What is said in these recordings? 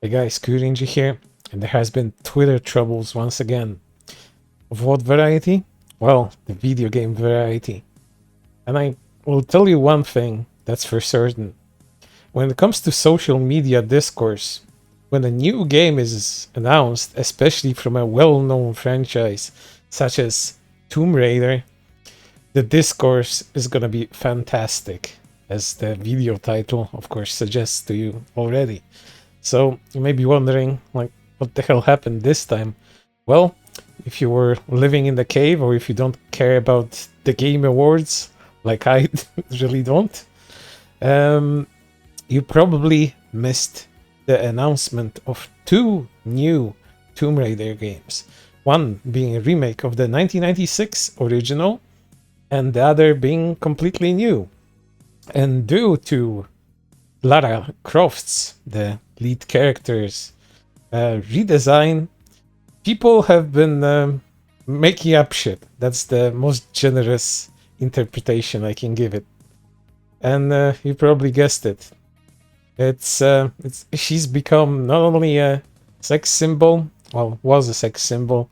Hey guys, Rinji here, and there has been Twitter troubles once again. Of what variety? Well, the video game variety. And I will tell you one thing that's for certain. When it comes to social media discourse, when a new game is announced, especially from a well-known franchise such as Tomb Raider, the discourse is gonna be fantastic, as the video title, of course, suggests to you already. So you may be wondering, like, what the hell happened this time? Well, if you were living in the cave, or if you don't care about the game awards, like I really don't, you probably missed the announcement of two new Tomb Raider games. One being a remake of the 1996 original, and the other being completely new. And due to Lara Croft's, the lead character's redesign, people have been making up shit. That's the most generous interpretation I can give it. And you probably guessed it. It's she's become not only a sex symbol, well, was a sex symbol.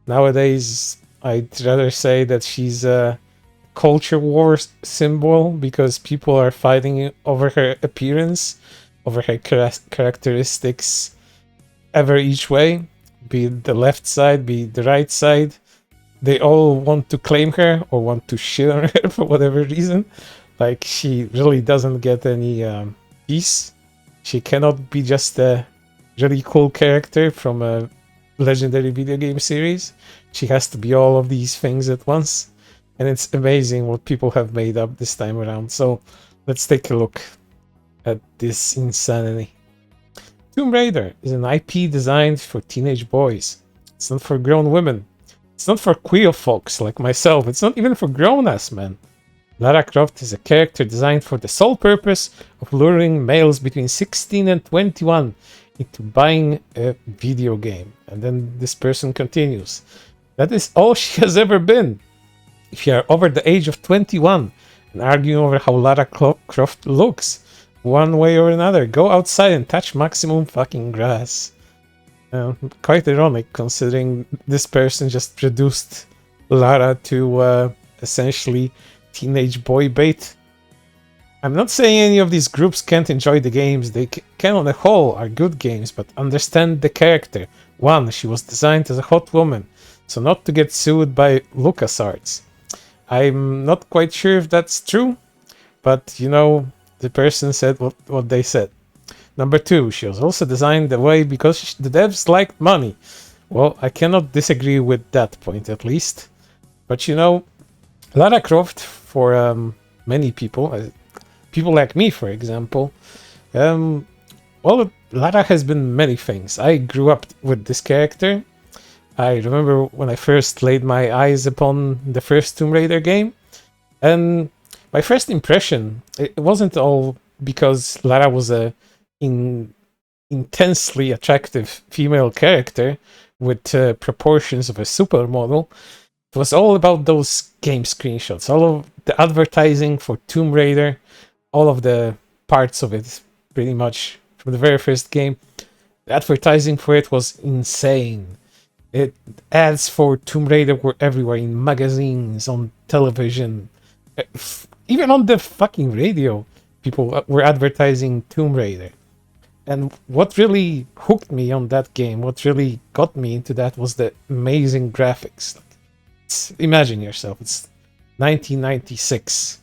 Nowadays, I'd rather say that she's a culture war symbol, because people are fighting over her appearance, over her characteristics, ever each way, be it the left side, be it the right side. They all want to claim her or want to shit on her for whatever reason. Like, she really doesn't get any peace. She cannot be just a really cool character from a legendary video game series. She has to be all of these things at once. And it's amazing what people have made up this time around. So let's take a look at this insanity. Tomb Raider is an IP designed for teenage boys. It's not for grown women. It's not for queer folks like myself. It's not even for grown-ass men. Lara Croft is a character designed for the sole purpose of luring males between 16 and 21 into buying a video game. And then this person continues. That is all she has ever been. If you are over the age of 21 and arguing over how Lara Croft looks, one way or another, go outside and touch maximum fucking grass. Quite ironic, considering this person just reduced Lara to essentially teenage boy bait. I'm not saying any of these groups can't enjoy the games. They can, on the whole, are good games, but understand the character. One, she was designed as a hot woman, so not to get sued by LucasArts. I'm not quite sure if that's true, but you know, the person said what they said. Number two, she was also designed that way because the devs liked money. Well, I cannot disagree with that point, at least. But you know, Lara Croft, for many people, people like me, for example, well, Lara has been many things. I grew up with this character. I remember when I first laid my eyes upon the first Tomb Raider game, and my first impression, it wasn't all because Lara was a intensely attractive female character with proportions of a supermodel. It was all about those game screenshots, all of the advertising for Tomb Raider, all of the parts of it, pretty much from the very first game. The advertising for it was insane. Ads for Tomb Raider were everywhere, in magazines, on television, even on the fucking radio. People were advertising Tomb Raider. And what really hooked me on that game, what really got me into that, was the amazing graphics. Imagine yourself, it's 1996.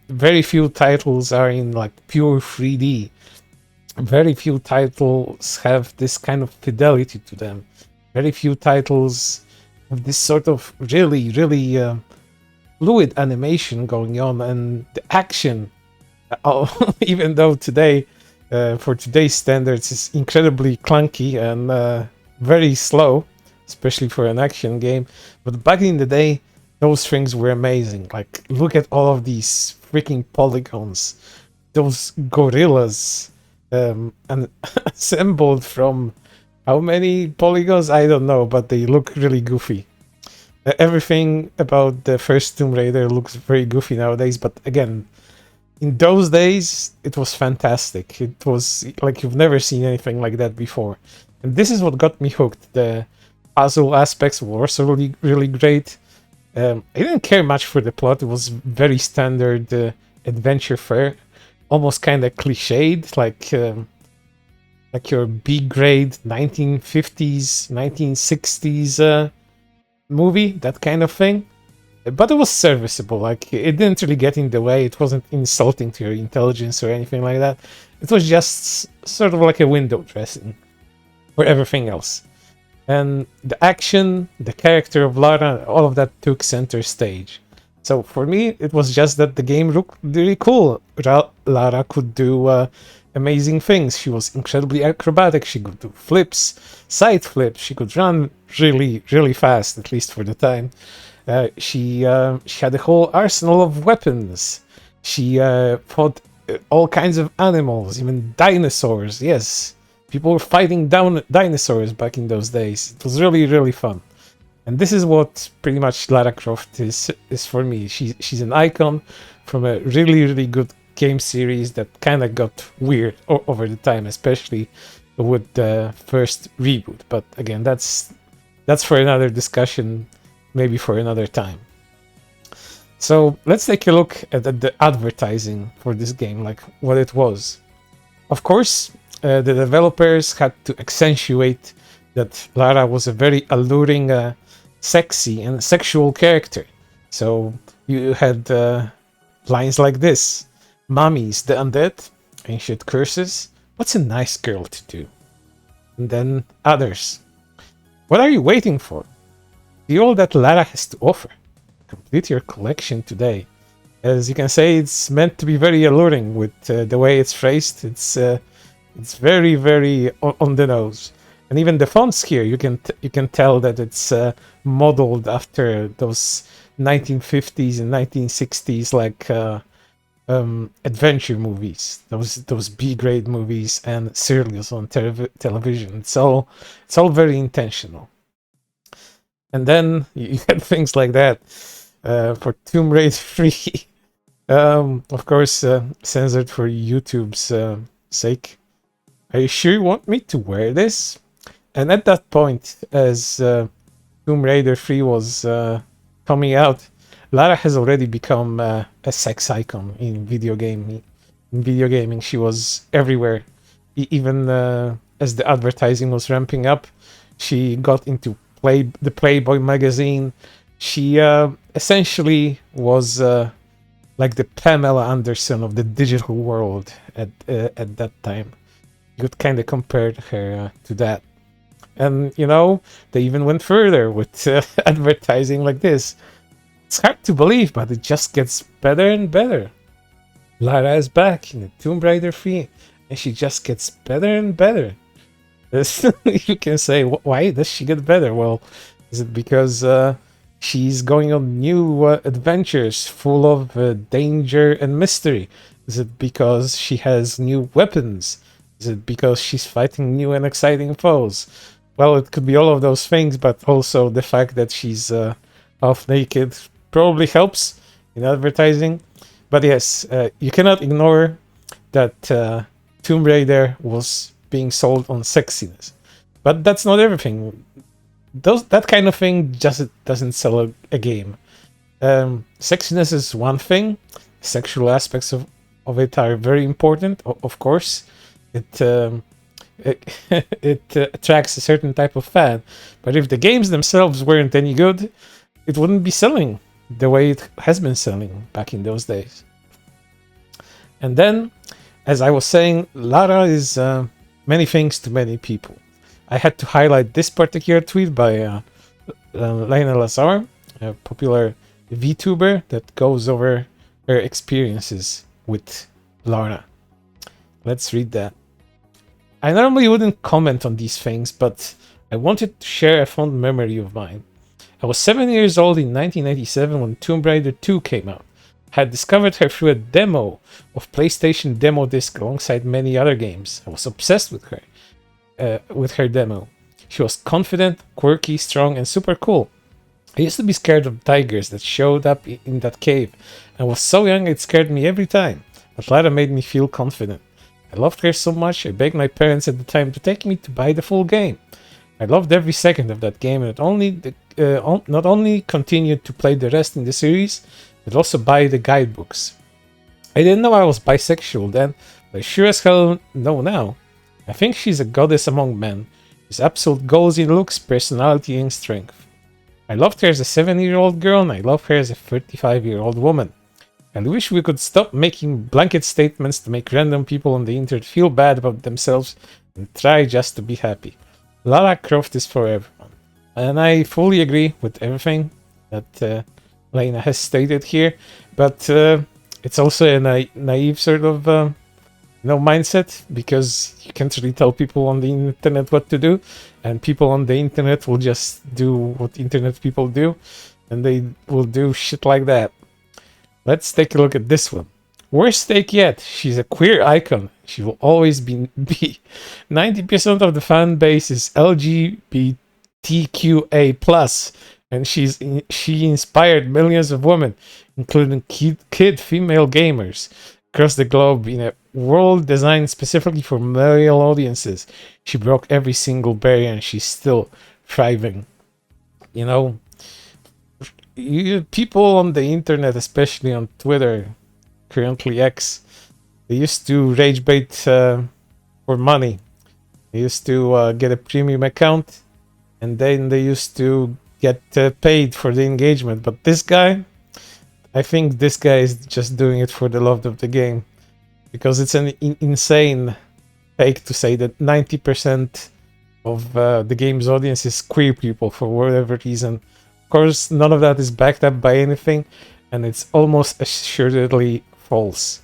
Very few titles are in like pure 3D. Very few titles have this kind of fidelity to them. Very few titles have this sort of really fluid animation going on, and the action, even though today, for today's standards, is incredibly clunky and very slow, especially for an action game. But back in the day, those things were amazing. Like, look at all of these freaking polygons, those gorillas, and assembled from how many polygons? I don't know, but they look really goofy. Everything about the first Tomb Raider looks very goofy nowadays, but again, in those days, it was fantastic. It was like you've never seen anything like that before. And this is what got me hooked. The puzzle aspects were also really, really great. I didn't care much for the plot. It was very standard adventure fare, almost kind of cliched, like your B grade 1950s, 1960s movie, that kind of thing. But it was serviceable. Like it didn't really get in the way. It wasn't insulting to your intelligence or anything like that. It was just sort of like a window dressing for everything else. And the action, the character of Lara, all of that took center stage. So for me, it was just that the game looked really cool. Lara could do amazing things. She was incredibly acrobatic. She could do flips, side flips. She could run really, really fast, at least for the time. She had a whole arsenal of weapons. She fought all kinds of animals, even dinosaurs. Yes, people were fighting down dinosaurs back in those days. It was really, really fun. And this is what pretty much Lara Croft is for me. She's an icon from a really, really good game series that kind of got weird over the time, especially with the first reboot. But again, that's for another discussion, maybe for another time. So let's take a look at the advertising for this game, like what it was. Of course, the developers had to accentuate that Lara was a very alluring, sexy and sexual character. So you had lines like this: "Mummies, the undead, ancient curses, what's a nice girl to do?" And then others: "What are you waiting for? See all that Lara has to offer. Complete your collection today." As you can say, it's meant to be very alluring with the way it's phrased. It's very, very on the nose. And even the fonts here, you can tell that it's modeled after those 1950s and 1960s like adventure movies, those B-grade movies and serials on television. It's all very intentional. And then you had things like that for Tomb Raider 3. Of course, censored for YouTube's sake. "Are you sure you want me to wear this?" And at that point, as Tomb Raider 3 was coming out, Lara has already become a sex icon in video gaming. In video gaming, she was everywhere. Even as the advertising was ramping up, she got into the Playboy magazine. She essentially was like the Pamela Anderson of the digital world at that time. You could kind of compare her to that. And, you know, they even went further with advertising like this. It's hard to believe, but it just gets better and better. Lara is back in the Tomb Raider 3, and she just gets better and better. You can say, why does she get better? Well, is it because she's going on new adventures full of danger and mystery? Is it because she has new weapons? Is it because she's fighting new and exciting foes? Well, it could be all of those things, but also the fact that she's half naked probably helps in advertising. But yes, you cannot ignore that Tomb Raider was being sold on sexiness. But that's not everything. That kind of thing just doesn't sell a game. Sexiness is one thing. Sexual aspects of it are very important, of course. It attracts a certain type of fan. But if the games themselves weren't any good, it wouldn't be selling the way it has been selling back in those days. And then, as I was saying, Lara is many things to many people. I had to highlight this particular tweet by Lena Lazar, a popular VTuber that goes over her experiences with Lara. Let's read that. "I normally wouldn't comment on these things, but I wanted to share a fond memory of mine. I was 7 years old in 1997 when Tomb Raider 2 came out. I had discovered her through a demo of PlayStation Demo Disc alongside many other games. I was obsessed with her demo. She was confident, quirky, strong, and super cool. I used to be scared of tigers that showed up in that cave. I was so young it scared me every time. but Lara made me feel confident. I loved her so much, I begged my parents at the time to take me to buy the full game. I loved every second of that game, and not only continued to play the rest in the series, but also buy the guidebooks. I didn't know I was bisexual then, but I sure as hell know now. I think she's a goddess among men. She's absolute goals in looks, personality, and strength. I loved her as a 7-year-old girl, and I love her as a 35-year-old woman. I wish we could stop making blanket statements to make random people on the internet feel bad about themselves and try just to be happy. Lara Croft is for everyone. And I fully agree with everything that Lena has stated here, but it's also a naive sort of mindset, because you can't really tell people on the internet what to do, and people on the internet will just do what internet people do, and they will do shit like that. Let's take a look at this one. Worst take yet. She's a queer icon. She will always be. 90% of the fan base is LGBTQA+, and she inspired millions of women, including kid female gamers, across the globe in a world designed specifically for male audiences. She broke every single barrier, and she's still thriving. People on the internet, especially on Twitter, currently X, they used to rage bait for money. They used to get a premium account, and then they used to get paid for the engagement. But this guy, I think this guy is just doing it for the love of the game, because it's an insane take to say that 90% of the game's audience is queer people for whatever reason. Of course, none of that is backed up by anything, and it's almost assuredly false.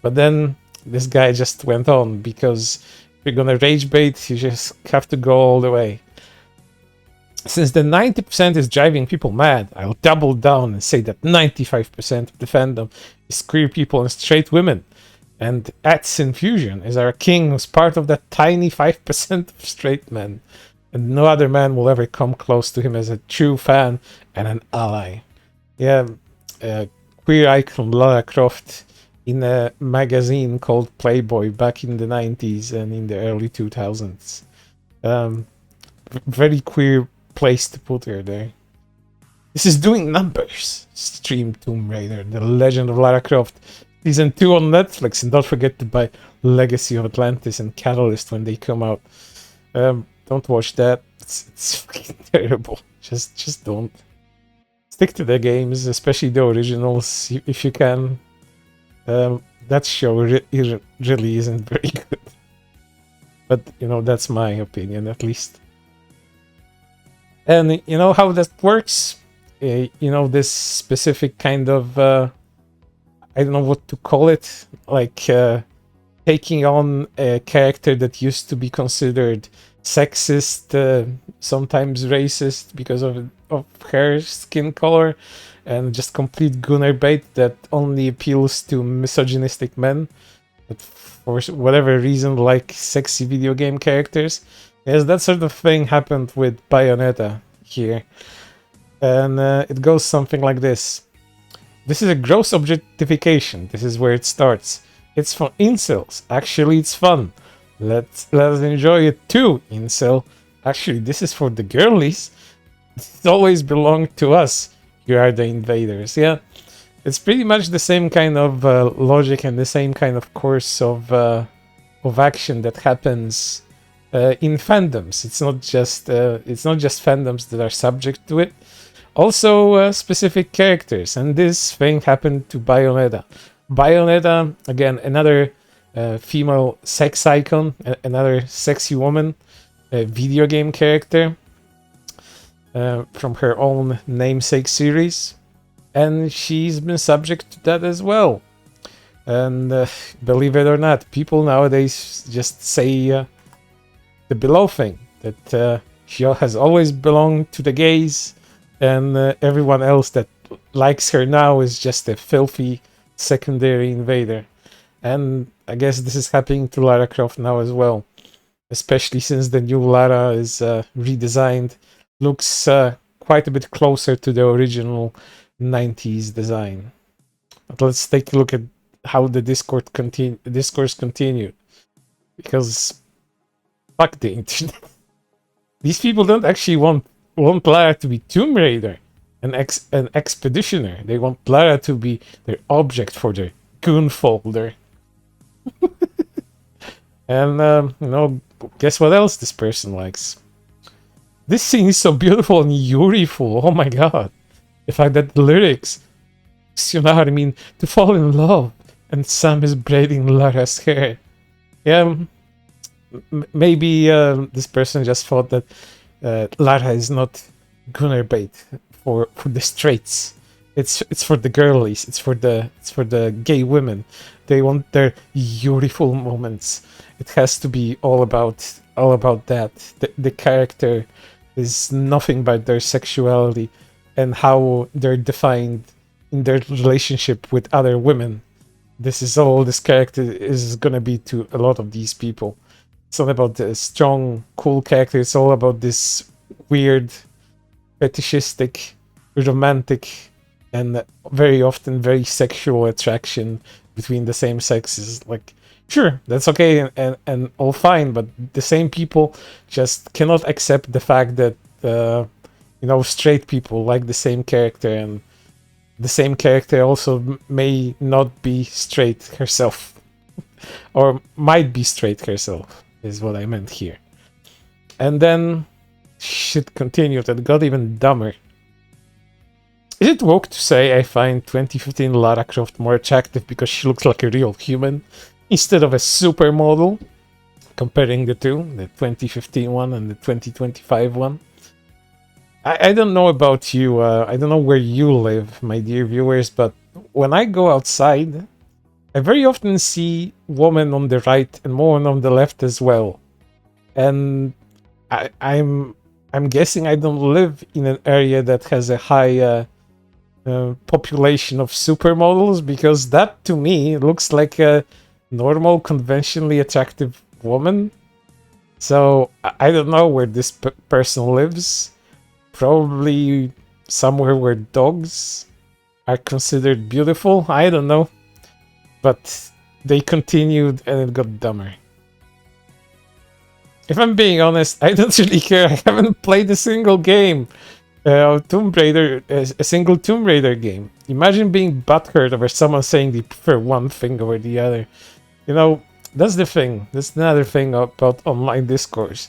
But then this guy just went on, because if you're gonna rage bait, you just have to go all the way. Since the 90% is driving people mad, I'll double down and say that 95% of the fandom is queer people and straight women. And Ats Infusion is our king, who's part of that tiny 5% of straight men. And no other man will ever come close to him as a true fan and an ally. Yeah, queer icon Lara Croft in a magazine called Playboy back in the 90s and in the early 2000s. Very queer place to put her there. This is doing numbers. Stream Tomb Raider, The Legend of Lara Croft, Season 2 on Netflix, and don't forget to buy Legacy of Atlantis and Catalyst when they come out. Don't watch that. It's fucking terrible. Just don't. Stick to the games, especially the originals, if you can. That show really isn't very good. But, that's my opinion, at least. And you know how that works? This specific kind of... I don't know what to call it. Like, taking on a character that used to be considered sexist, sometimes racist because of her skin color, and just complete gunner bait that only appeals to misogynistic men that for whatever reason like sexy video game characters. Yes, that sort of thing happened with Bayonetta here, and it goes something like this. This is a gross objectification. This is where it starts. It's for incels. Actually, it's fun. Let us enjoy it too, incel. Actually, this is for the girlies. It always belonged to us. You are the invaders. Yeah, it's pretty much the same kind of logic and the same kind of course of action that happens in fandoms. It's not just fandoms that are subject to it. Also, specific characters, and this thing happened to Bayonetta. Bayonetta, again, another female sex icon, another sexy woman, a video game character from her own namesake series, and she's been subject to that as well. And believe it or not, people nowadays just say the below thing, that she has always belonged to the gays, and everyone else that likes her now is just a filthy secondary invader. And I guess this is happening to Lara Croft now as well, especially since the new Lara is redesigned, looks quite a bit closer to the original 90s design. But let's take a look at how the discourse continued, because fuck the internet. These people don't actually want Lara to be Tomb Raider, an expeditioner. They want Lara to be their object for their goon folder. And guess what else this person likes? This scene is so beautiful and Yuri-ful. Oh my god. The fact that the lyrics, you know what I mean, to fall in love, and Sam is braiding Lara's hair. Yeah, maybe this person just thought that Lara is not gunner bait for the straights. It's for the girlies. It's for the gay women. They want their beautiful moments. It has to be all about that. The character is nothing but their sexuality and how they're defined in their relationship with other women. This is all this character is gonna be to a lot of these people. It's not about the strong, cool character. It's all about this weird, fetishistic, romantic, and very often very sexual attraction between the same sexes. Like, sure, that's okay and all fine, but the same people just cannot accept the fact that straight people like the same character, and the same character also may not be straight herself, or might be straight herself, is what I meant here. And then shit continued and got even dumber. Is it woke to say I find 2015 Lara Croft more attractive because she looks like a real human instead of a supermodel? Comparing the two, the 2015 one and the 2025 one. I don't know about you, I don't know where you live, my dear viewers, but when I go outside, I very often see women on the right and women on the left as well. And I'm guessing I don't live in an area that has a high population of supermodels, because that to me looks like a normal, conventionally attractive woman. So I don't know where this person lives. Probably somewhere where dogs are considered beautiful. I don't know. But they continued and it got dumber. If I'm being honest, I don't really care. I haven't played a single game. Tomb Raider, a single Tomb Raider game. Imagine being butthurt over someone saying they prefer one thing over the other. You know, that's the thing. That's another thing about online discourse.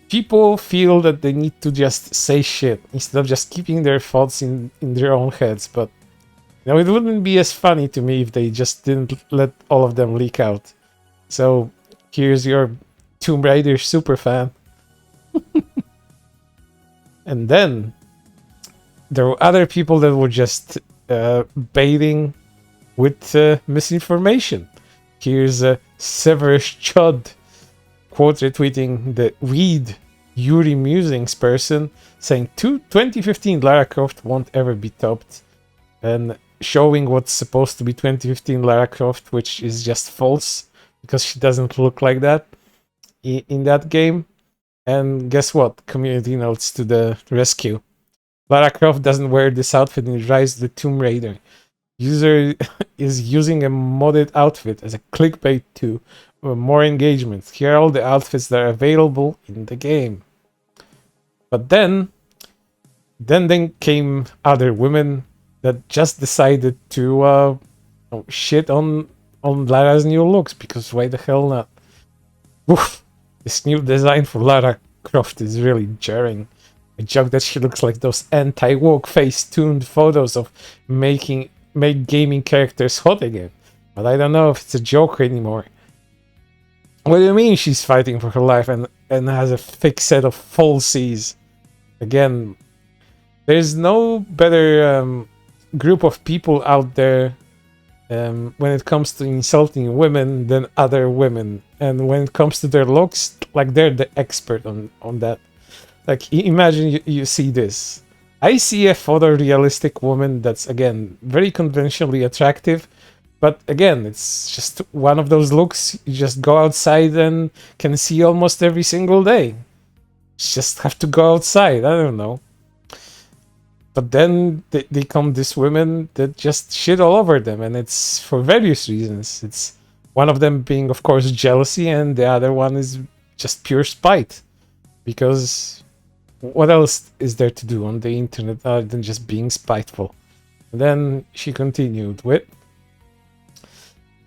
People feel that they need to just say shit instead of just keeping their thoughts in their own heads. But it wouldn't be as funny to me if they just didn't let all of them leak out. So here's your Tomb Raider superfan. And then there were other people that were just baiting with misinformation. Here's Severus Chud quote retweeting the Read Yuri Musings person saying 2015 Lara Croft won't ever be topped, and showing what's supposed to be 2015 Lara Croft, which is just false because she doesn't look like that in that game. And guess what? Community notes to the rescue. Lara Croft doesn't wear this outfit in Rise of the Tomb Raider. User is using a modded outfit as a clickbait to more engagement. Here are all the outfits that are available in the game. But then came other women that just decided to shit on Lara's new looks, because why the hell not? Oof, this new design for Lara Croft is really jarring. I joke that she looks like those anti-woke face-tuned photos of make gaming characters hot again. But I don't know if it's a joke anymore. What do you mean she's fighting for her life and has a thick set of falsies? Again, there's no better group of people out there when it comes to insulting women than other women. And when it comes to their looks, like, they're the expert on that. Like, imagine you see this. I see a photorealistic woman that's, again, very conventionally attractive. But again, it's just one of those looks you just go outside and can see almost every single day. You just have to go outside, I don't know. But then they come these women that just shit all over them, and it's for various reasons. It's one of them being, of course, jealousy, and the other one is just pure spite. Because what else is there to do on the internet other than just being spiteful? And then she continued with,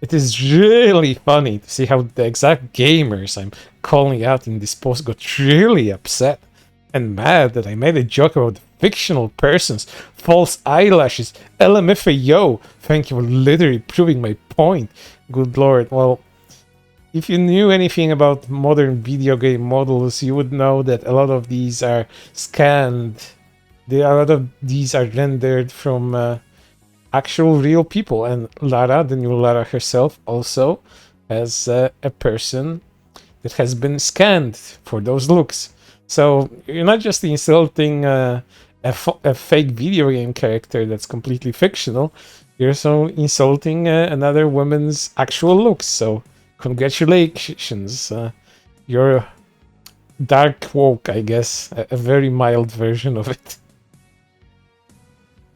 it is really funny to see how the exact gamers I'm calling out in this post got really upset and mad that I made a joke about fictional persons, false eyelashes, LMFAO. Thank you for literally proving my point. Good lord. Well, if you knew anything about modern video game models, you would know that a lot of these are scanned. A lot of these are rendered from actual real people. And Lara, the new Lara herself, also as a person that has been scanned for those looks. So you're not just insulting a fake video game character that's completely fictional, you're also insulting another woman's actual looks. So congratulations, you're dark woke, I guess, a very mild version of it.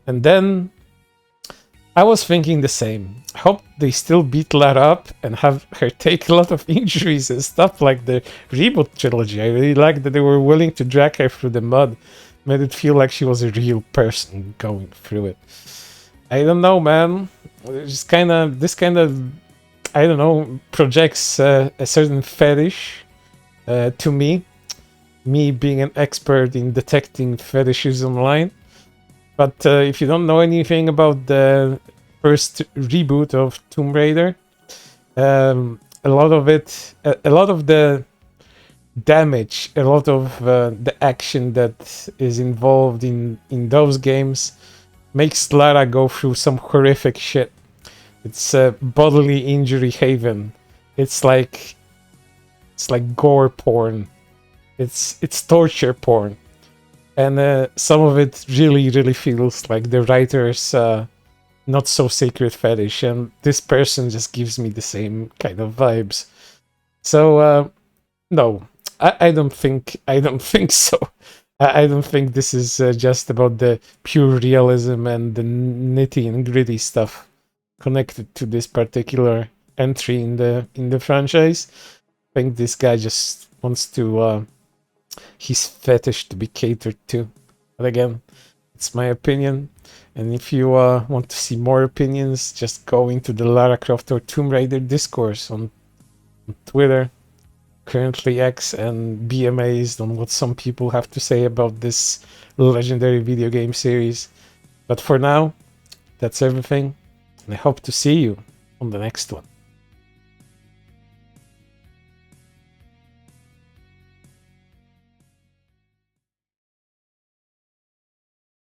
And then I was thinking the same. I hope they still beat Lara up and have her take a lot of injuries and stuff like the reboot trilogy. I really like that they were willing to drag her through the mud. Made it feel like she was a real person going through it. I don't know, man. This kind of, I don't know, projects a certain fetish to me. Me being an expert in detecting fetishes online. But if you don't know anything about the first reboot of Tomb Raider, a lot of the damage, a lot of the action that is involved in those games makes Lara go through some horrific shit. It's a bodily injury haven. It's like gore porn. It's torture porn. And some of it really feels like the writer's not so sacred fetish, and this person just gives me the same kind of vibes. So no, I don't think so. I don't think this is just about the pure realism and the nitty and gritty stuff connected to this particular entry in the franchise. I think this guy just wants to his fetish to be catered to. But again, it's my opinion. And if you want to see more opinions, just go into the Lara Croft or Tomb Raider Discourse on Twitter, currently X, and be amazed on what some people have to say about this legendary video game series. But for now, that's everything. And I hope to see you on the next one.